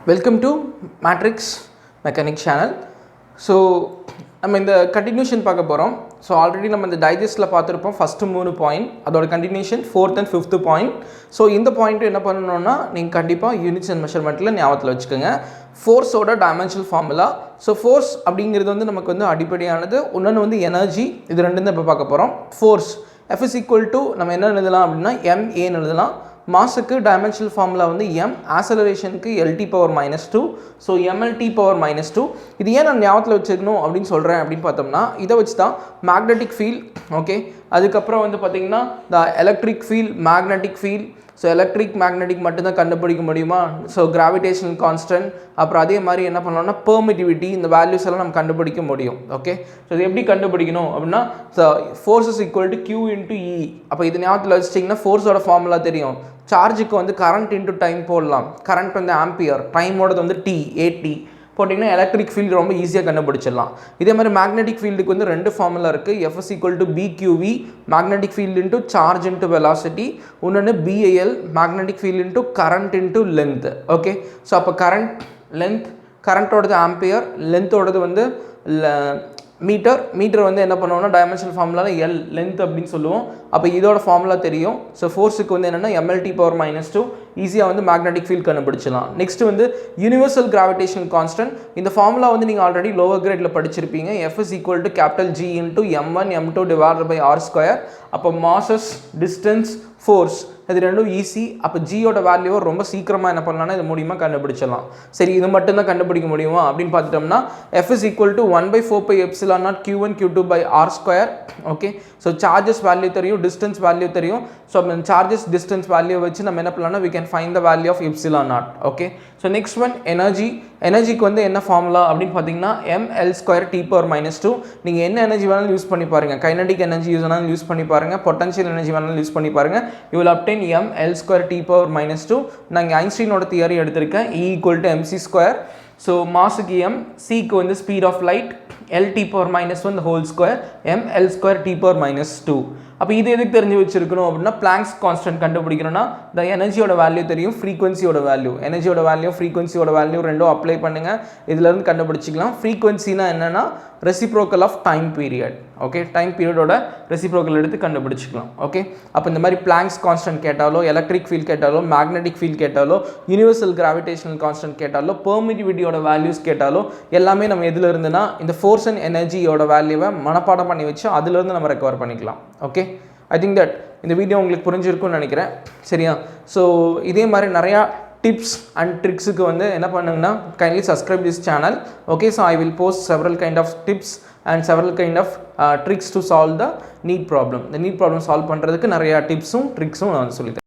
Welcome to MatrixMechanic channel. So நம்ம இந்த continuation பார்க்க போகிறோம். ஸோ ஆல்ரெடி நம்ம இந்த டைஜஸ்ட்டில் பார்த்துருப்போம் ஃபஸ்ட்டு 3 பாயிண்ட், அதோட continuation 4th and 5th point. So இந்த பாயிண்ட்டு என்ன பண்ணணும்னா நீங்கள் கண்டிப்பாக யூனிட்ஸ் அண்ட் மெஷர்மெண்ட்டில் ஞாபகத்தில் வச்சுக்கோங்க. ஃபோர்ஸோட டைமென்ஷனல் ஃபார்முலா. ஸோ ஃபோர்ஸ் அப்படிங்கிறது வந்து நமக்கு வந்து அடிப்படையானது. இன்னொன்று வந்து எனர்ஜி. இது ரெண்டும் தான் இப்போ பார்க்க போகிறோம். Force F is equal to நம்ம என்ன எழுதலாம் அப்படின்னா MAன்னு எழுதலாம். மாஸுக்கு டைமென்ஷனல் ஃபார்முலா வந்து M, ஆசலரேஷனுக்கு LT⁻². So MLT⁻². இது ஏன் நான் ஞாபகத்தில் வச்சுக்கணும் அப்படின்னு சொல்கிறேன் அப்படின்னு பார்த்தோம்னா இதை வச்சு தான் மேக்னெட்டிக் ஃபீல்ட், ஓகே, அதுக்கப்புறம் வந்து பார்த்திங்கன்னா த electric field, magnetic field. So electric magnetic மட்டும்தான் கண்டுபிடிக்க முடியுமா? ஸோ கிராவிடேஷனல் கான்ஸ்டன்ட், அப்புறம் அதே மாதிரி என்ன பண்ணலாம்னா பெர்மிட்டிவிட்டி, இந்த வேல்யூஸ் எல்லாம் நம்ம கண்டுபிடிக்க முடியும். ஓகே, ஸோ இது எப்படி கண்டுபிடிக்கணும் அப்படின்னா force is equal to Q into E. அப்போ இது ஞாபகத்தில் வச்சிட்டிங்கன்னா ஃபோர்ஸோட ஃபார்முலா தெரியும். சார்ஜுக்கு வந்து கரண்ட் இன்ட்டு டைம் போடலாம். கரண்ட் வந்து ஆம்பியர், டைமோடது வந்து AT போட்டிங்கன்னா எலக்ட்ரிக் ஃபீல்டு ரொம்ப ஈஸியாக கண்டுபிடிச்சிடலாம். இதே மாதிரி மேக்னெட்டிக் ஃபீல்டுக்கு வந்து 2 ஃபார்முலா இருக்குது. F is equal to BQV, magnetic field into charge into velocity. இன்னொன்று BAL, magnetic field into current into length. Okay, so அப்போ கரண்ட், லென்த், கரண்ட்டோடது ஆம்பியர், லென்த்தோடது வந்து மீட்டர் வந்து என்ன பண்ணுவோம்னா டைமென்ஷனல் ஃபார்முலாவில் L, லென்த் அப்படின்னு சொல்லுவோம். அப்போ இதோட ஃபார்முலா தெரியும். ஸோ ஃபோர்ஸுக்கு வந்து என்னென்னா MLT⁻². ஈஸியாக வந்து மேக்னெட்டிக் ஃபீல்ட் கண்டுபிடிச்சலாம். நெக்ஸ்ட் வந்து யூனிவர்சல் கிராவிடேஷனல் கான்ஸ்டன்ட். இந்த ஃபார்முலா வந்து நீங்கள் ஆல்ரெடி லோவர் கிரேடில் படிச்சிருப்பீங்க. F is equal to G into M1 M2 divided by R². அப்போ மாசஸ், டிஸ்டன்ஸ், ஃபோர்ஸ் இது ரெண்டும் ஈஸி. அப்போ ஜியோட வேல்யூவை ரொம்ப சீக்கிரமாக என்ன பண்ணலாம்னா இது மூலியமாக கண்டுபிடிச்சிடலாம். சரி, இது மட்டும்தான் கண்டுபிடிக்க முடியுமா அப்படின்னு பார்த்துட்டோம்னா F is equal to 1/4πε0 Q1 Q2 by R². Okay, so charges value தெரியும், டிஸ்டன்ஸ் வேல்யூ தெரியும். ஸோ அந்த சார்ஜஸ் டிஸ்டன்ஸ் வேல்யூ வச்சு நம்ம என்ன பண்ணலாம்னா we can find the value of ε0. Okay, so next one energy. எனர்ஜிக்கு வந்து என்ன ஃபார்முலா அப்படின்னு பார்த்தீங்கன்னா ML²T⁻². நீங்கள் என்ன எனர்ஜி வேணாலும் யூஸ் பண்ணி பாருங்கள். கைனடிக் எனர்ஜி வேணாலும் யூஸ் பண்ணி பாருங்கள், பொட்டன்ஷியல் எனர்ஜி வேணாலும் யூஸ் பண்ணி பாருங்கள். You will obtain ML²T⁻². நான் இங்கே ஐன்ஸ்டீனோட தியரி எடுத்திருக்கேன். E equal to mc². So மாஸுக்கு M, சிக்கு வந்து speed of light, LT⁻² the whole square, ML²T⁻². அப்போ இது எதுக்கு தெரிஞ்சு வச்சிருக்கணும் அப்படின்னா பிளாங்க்ஸ் கான்ஸ்டன்ட் கண்டுபிடிக்கணும்னா த எனர்ஜியோட வேல்யூ தெரியும், ஃப்ரீக்வன்சியோட வேல்யூ, எனர்ஜியோட வேல்யூ ஃப்ரீக்வன்சியோட வேல்யூ ரெண்டும் அப்ளை பண்ணுங்கள். இதுலேருந்து கண்டுபிடிச்சிக்கலாம். ஃப்ரீக்வன்சினா என்னென்னா reciprocal of time period. Okay, time பீரியடோட ரெசிப்ரோக்கல் எடுத்து கண்டுபிடிச்சிக்கலாம். ஓகே, அப்போ இந்த மாதிரி பிளாங்க்ஸ் கான்ஸ்டன்ட் கேட்டாலோ, எலக்ட்ரிக் ஃபீல்ட் கேட்டாலோ, மேக்னெட்டிக் ஃபீல்ட் கேட்டாலோ, யூனிவர்சல் கிராவிடேஷனல் கான்ஸ்டன்ட் கேட்டாலோ, பெர்மிட்டிவிட்டியோட வேல்யூஸ் கேட்டாலோ எல்லாமே நம்ம எதில் இருந்துன்னா இந்த ஃபோர்ஸ் அண்ட் எனர்ஜியோட வேல்யூவை மனப்பாடம் பண்ணி வச்சு அதிலிருந்து நம்ம ரெக்கவர் பண்ணிக்கலாம். ஓகே, ஐ திங்க் தட் இந்த வீடியோ உங்களுக்கு புரிஞ்சிருக்கும்னு நினைக்கிறேன். சரியா? ஸோ இதே மாதிரி நிறையா tips and tricks க்கு வந்து என்ன பண்ணுங்கன்னா kindly subscribe this channel. Okay, so I will post several kind of tips and several kind of tricks to solve the NEET problem. The NEET problem solve பண்ணுறதுக்கு நிறையா டிப்ஸும் ட்ரிக்ஸும் நான் சொல்லித்தரேன்.